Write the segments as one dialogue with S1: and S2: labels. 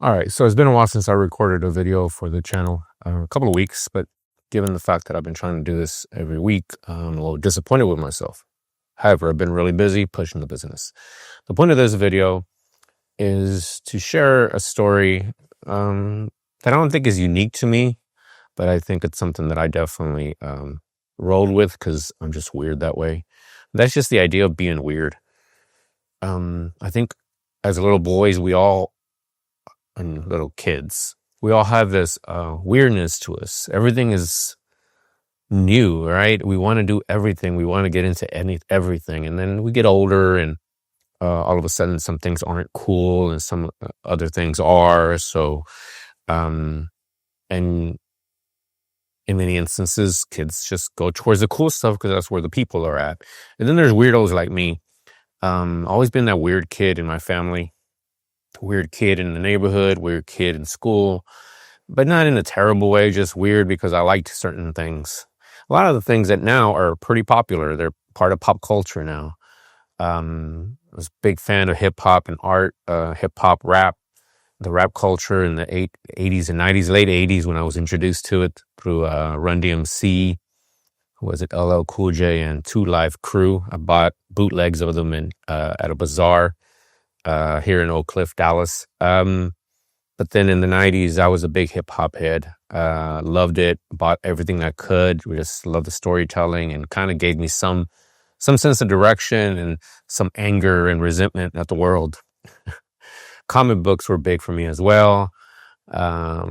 S1: All right, so it's been a while since I recorded a video for the channel, a couple of weeks, but given the fact that I've been trying to do this every week, I'm a little disappointed with myself. However, I've been really busy pushing the business. The point of this video is to share a story that I don't think is unique to me, but I think it's something that I definitely rolled with because I'm just weird that way. That's just the idea of being weird. I think as little boys, and little kids, we all have this weirdness to us. Everything is new, right? We want to do everything. We want to get into everything. And then we get older and all of a sudden some things aren't cool and some other things are. So, and in many instances, kids just go towards the cool stuff because that's where the people are at. And then there's weirdos like me. Always been that weird kid in my family. Weird kid in the neighborhood, weird kid in school, but not in a terrible way, just weird because I liked certain things. A lot of the things that now are pretty popular, they're part of pop culture now. I was a big fan of hip hop and art, hip hop rap, the rap culture in the 80s and 90s, late 80s when I was introduced to it through Run DMC, was it LL Cool J and 2 Live Crew. I bought bootlegs of them at a bazaar here in Oak Cliff, Dallas. But then in the 90s, I was a big hip hop head. Loved it, bought everything I could. We just loved the storytelling and kind of gave me some sense of direction and some anger and resentment at the world. Comic books were big for me as well. I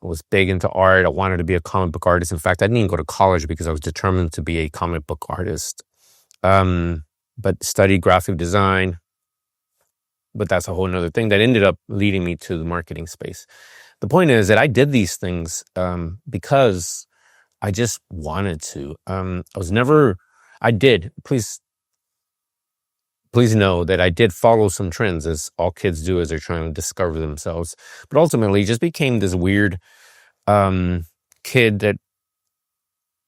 S1: was big into art. I wanted to be a comic book artist. In fact, I didn't even go to college because I was determined to be a comic book artist. But studied graphic design. But that's a whole nother thing that ended up leading me to the marketing space. The point is that I did these things because I just wanted to. Please know that I did follow some trends, as all kids do as they're trying to discover themselves. But ultimately just became this weird kid that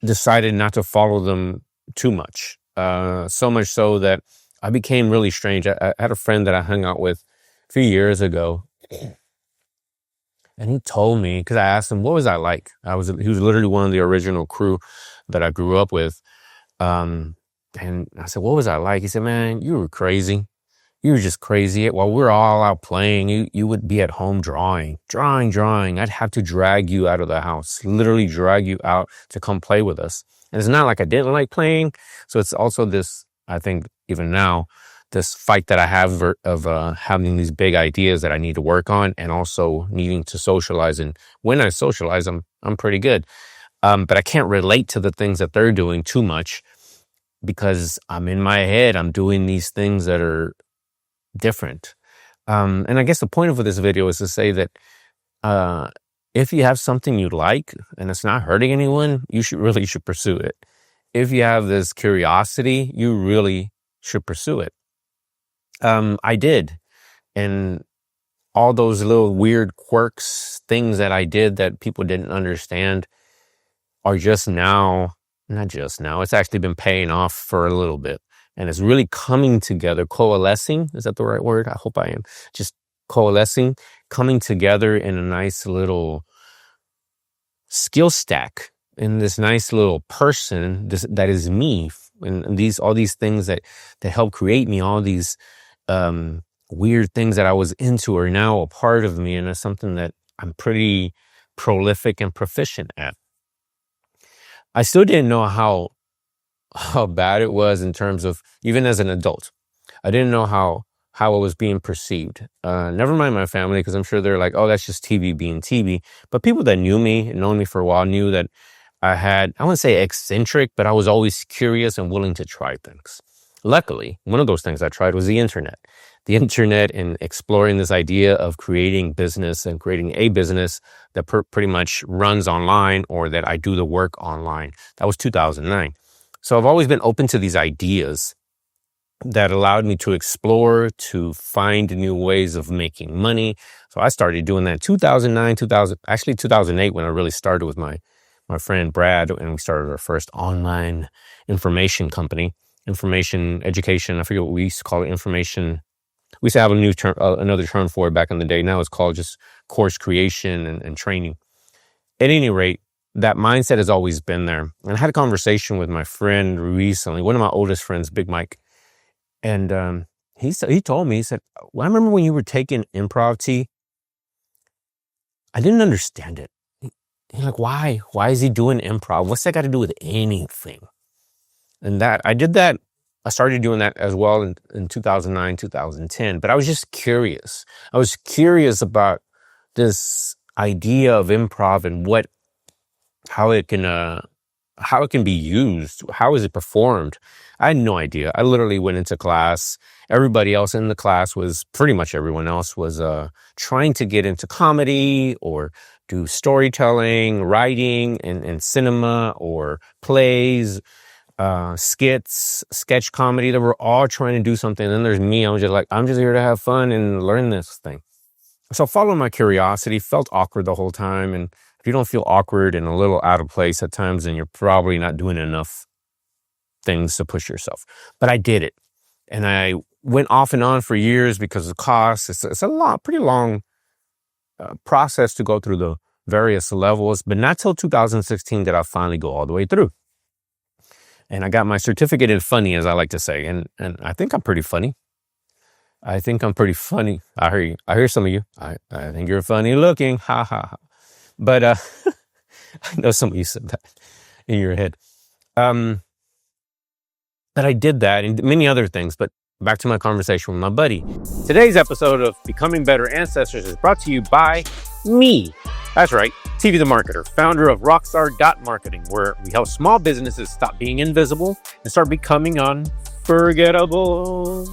S1: decided not to follow them too much. So much so that I became really strange. I had a friend that I hung out with a few years ago, and he told me, because I asked him, what was I like? He was literally one of the original crew that I grew up with. And I said, what was I like? He said, man, you were crazy. You were just crazy. While we're all out playing, you would be at home drawing. I'd have to drag you out of the house, literally drag you out to come play with us. And it's not like I didn't like playing. So it's also this, I think, even now, this fight that I have of having these big ideas that I need to work on and also needing to socialize. And when I socialize, I'm pretty good. But I can't relate to the things that they're doing too much because I'm in my head. I'm doing these things that are different. And I guess the point of this video is to say that if you have something you like and it's not hurting anyone, you should pursue it. If you have this curiosity, you really should pursue it. I did. And all those little weird quirks, things that I did that people didn't understand are not just now, it's actually been paying off for a little bit. And it's really coming together, coalescing. Is that the right word? I hope I am. Just coalescing, coming together in a nice little skill stack, in this nice little person that is me. And all these things that help create me, all these weird things that I was into are now a part of me, and it's something that I'm pretty prolific and proficient at. I still didn't know how bad it was in terms of, even as an adult, I didn't know how it was being perceived. Never mind my family, because I'm sure they're like, oh, that's just TV being TV. But people that knew me and known me for a while knew that I wouldn't say eccentric, but I was always curious and willing to try things. Luckily, one of those things I tried was the internet. The internet and exploring this idea of creating business and creating a business that pretty much runs online, or that I do the work online. That was 2009. So I've always been open to these ideas that allowed me to explore, to find new ways of making money. So I started doing that in 2008 when I really started with my friend Brad, and we started our first online information company, information education. I forget what we used to call it, information. We used to have a new term, another term for it back in the day. Now it's called just course creation and training. At any rate, that mindset has always been there. And I had a conversation with my friend recently, one of my oldest friends, Big Mike. And he told me, he said, well, I remember when you were taking improv T, I didn't understand it. He's like, why? Why is he doing improv? What's that got to do with anything? And I started doing that as well in 2009, 2010. But I was just curious. I was curious about this idea of improv and how it can be used. How is it performed? I had no idea. I literally went into class. Everybody else in the class pretty much everyone else was trying to get into comedy or do storytelling, writing, and cinema or plays, skits, sketch comedy. They were all trying to do something. And then there's me. I was just like, I'm just here to have fun and learn this thing. So following my curiosity, felt awkward the whole time. And if you don't feel awkward and a little out of place at times, then you're probably not doing enough things to push yourself. But I did it. And I went off and on for years because of costs. It's a pretty long process to go through the various levels. But not till 2016 did I finally go all the way through. And I got my certificate in funny, as I like to say. And I think I'm pretty funny. I hear some of you. I think you're funny looking. Ha ha ha. But I know some of you said that in your head. But I did that and many other things. But back to my conversation with my buddy. Today's episode of Becoming Better Ancestors is brought to you by me. That's right, TV the Marketer, founder of Rockstar.Marketing, where we help small businesses stop being invisible and start becoming unforgettable.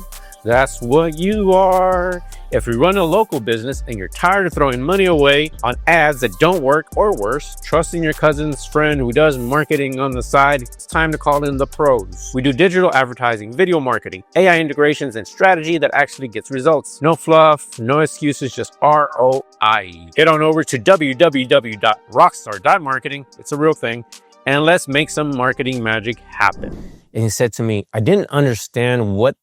S1: That's what you are. If you run a local business and you're tired of throwing money away on ads that don't work, or worse, trusting your cousin's friend who does marketing on the side, it's time to call in the pros. We do digital advertising, video marketing, AI integrations, and strategy that actually gets results. No fluff, no excuses, just ROI. Head on over to www.rockstar.marketing. It's a real thing. And let's make some marketing magic happen. And he said to me, I didn't understand what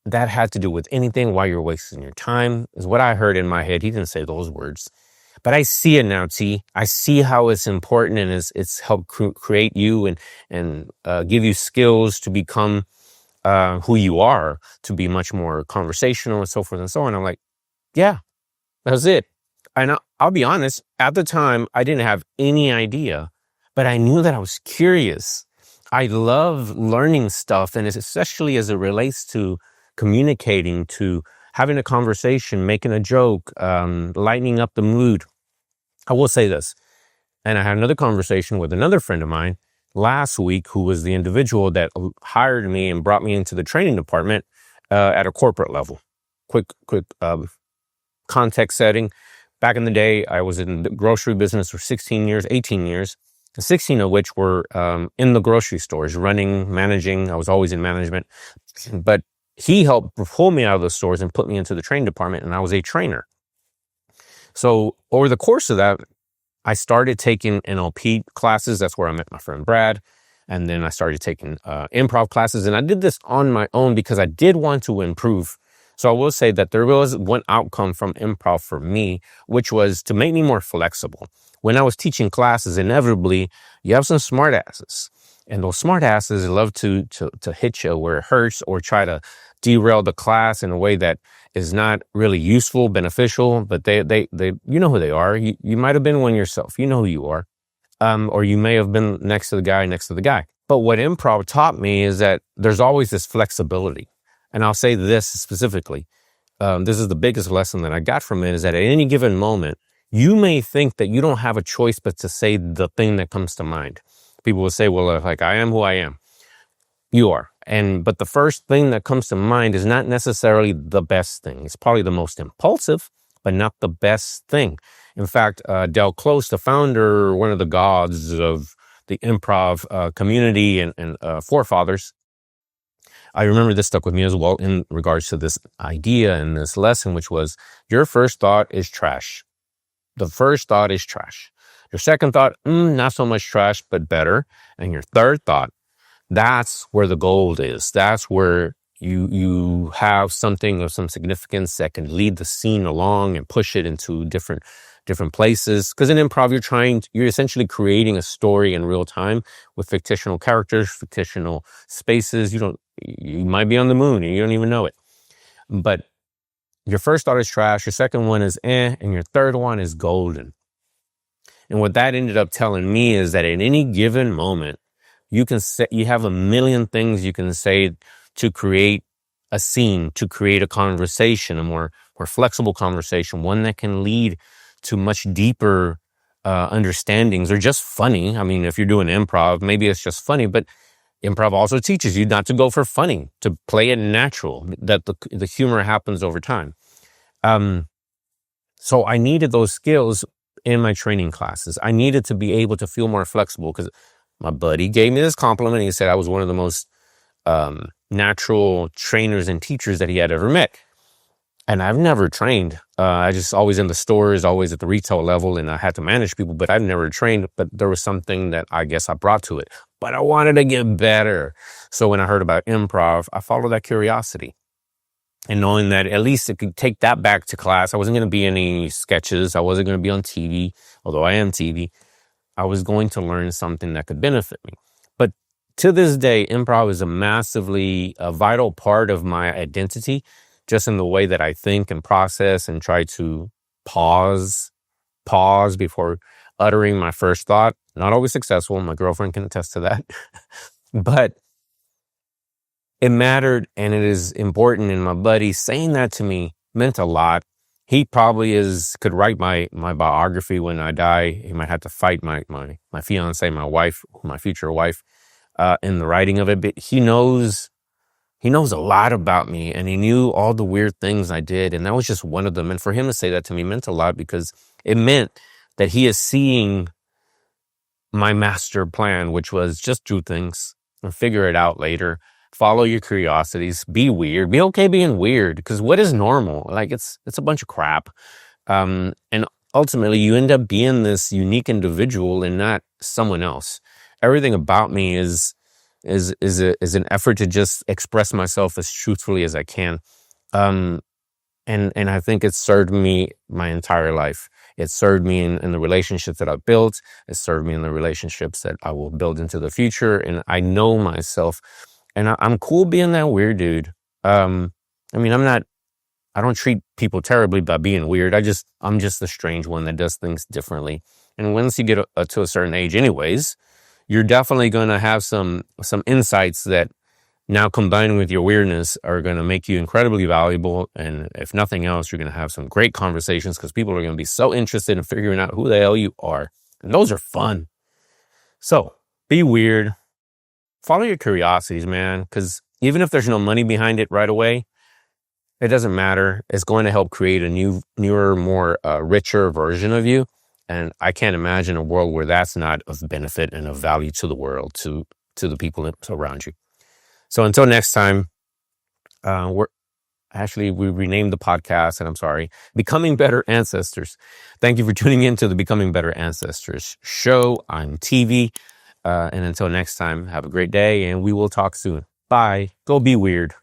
S1: that had to do with anything, why you're wasting your time, is what I heard in my head. He didn't say those words. But I see it now, T. I see how it's important and it's helped create you and give you skills to become who you are, to be much more conversational and so forth and so on. I'm like, yeah, that's it. And I'll be honest, at the time, I didn't have any idea, but I knew that I was curious. I love learning stuff, and especially as it relates to communicating, to having a conversation, making a joke, lightening up the mood. I will say this, and I had another conversation with another friend of mine last week who was the individual that hired me and brought me into the training department at a corporate level. Quick context setting. Back in the day, I was in the grocery business for 18 years, 16 of which were in the grocery stores, managing. I was always in management. But he helped pull me out of the stores and put me into the training department, and I was a trainer. So over the course of that, I started taking NLP classes. That's where I met my friend Brad. And then I started taking improv classes. And I did this on my own because I did want to improve. So I will say that there was one outcome from improv for me, which was to make me more flexible. When I was teaching classes, inevitably, you have some smart asses. And those smart asses love to hit you where it hurts or try to derail the class in a way that is not really useful, beneficial, but they you know who they are. You might have been one yourself. You know who you are. Or you may have been next to the guy. But what improv taught me is that there's always this flexibility. And I'll say this specifically. This is the biggest lesson that I got from it, is that at any given moment, you may think that you don't have a choice but to say the thing that comes to mind. People will say, well, like, I am who I am. You are. But the first thing that comes to mind is not necessarily the best thing. It's probably the most impulsive, but not the best thing. In fact, Del Close, the founder, one of the gods of the improv community and forefathers, I remember this stuck with me as well in regards to this idea and this lesson, which was your first thought is trash. The first thought is trash. Your second thought, not so much trash, but better. And your third thought, that's where the gold is. That's where you have something of some significance that can lead the scene along and push it into different different places. Because in improv, you're essentially creating a story in real time with fictional characters, fictional spaces. You might be on the moon and you don't even know it. But your first thought is trash, your second one is and your third one is golden. And what that ended up telling me is that at any given moment, you have a million things you can say to create a scene, to create a conversation, a more flexible conversation, one that can lead to much deeper understandings, or just funny. I mean, if you're doing improv, maybe it's just funny, but improv also teaches you not to go for funny, to play it natural, that the humor happens over time. So I needed those skills in my training classes. I needed to be able to feel more flexible, because my buddy gave me this compliment. He said I was one of the most natural trainers and teachers that he had ever met. And I've never trained. I just always in the stores, always at the retail level, and I had to manage people, but I've never trained. But there was something that I guess I brought to it. But I wanted to get better. So when I heard about improv, I followed that curiosity. And knowing that at least it could take that back to class. I wasn't going to be in any sketches. I wasn't going to be on TV, although I am TV. I was going to learn something that could benefit me. But to this day, improv is a vital part of my identity, just in the way that I think and process and try to pause before uttering my first thought. Not always successful. My girlfriend can attest to that. But it mattered, and it is important. And my buddy saying that to me meant a lot. He probably could write my biography when I die. He might have to fight my fiance, my wife, my future wife, in the writing of it. But he knows a lot about me, and he knew all the weird things I did. And that was just one of them. And for him to say that to me meant a lot, because it meant that he is seeing my master plan, which was just do things and figure it out later. Follow your curiosities. Be weird. Be okay being weird, because what is normal? Like it's a bunch of crap. And ultimately, you end up being this unique individual and not someone else. Everything about me is an effort to just express myself as truthfully as I can. And I think it served me my entire life. It served me in the relationships that I've built. It served me in the relationships that I will build into the future. And I know myself. And I'm cool being that weird dude. I mean, I don't treat people terribly by being weird. I'm just the strange one that does things differently. And once you get to a certain age anyways, you're definitely going to have some insights that now combined with your weirdness are going to make you incredibly valuable. And if nothing else, you're going to have some great conversations, because people are going to be so interested in figuring out who the hell you are. And those are fun. So be weird. Follow your curiosities, man, because even if there's no money behind it right away, it doesn't matter. It's going to help create a newer, more richer version of you. And I can't imagine a world where that's not of benefit and of value to the world, to the people around you. So until next time, we renamed the podcast, and I'm sorry, Becoming Better Ancestors. Thank you for tuning in to the Becoming Better Ancestors show. I'm TV. And until next time, have a great day, and we will talk soon. Bye. Go be weird.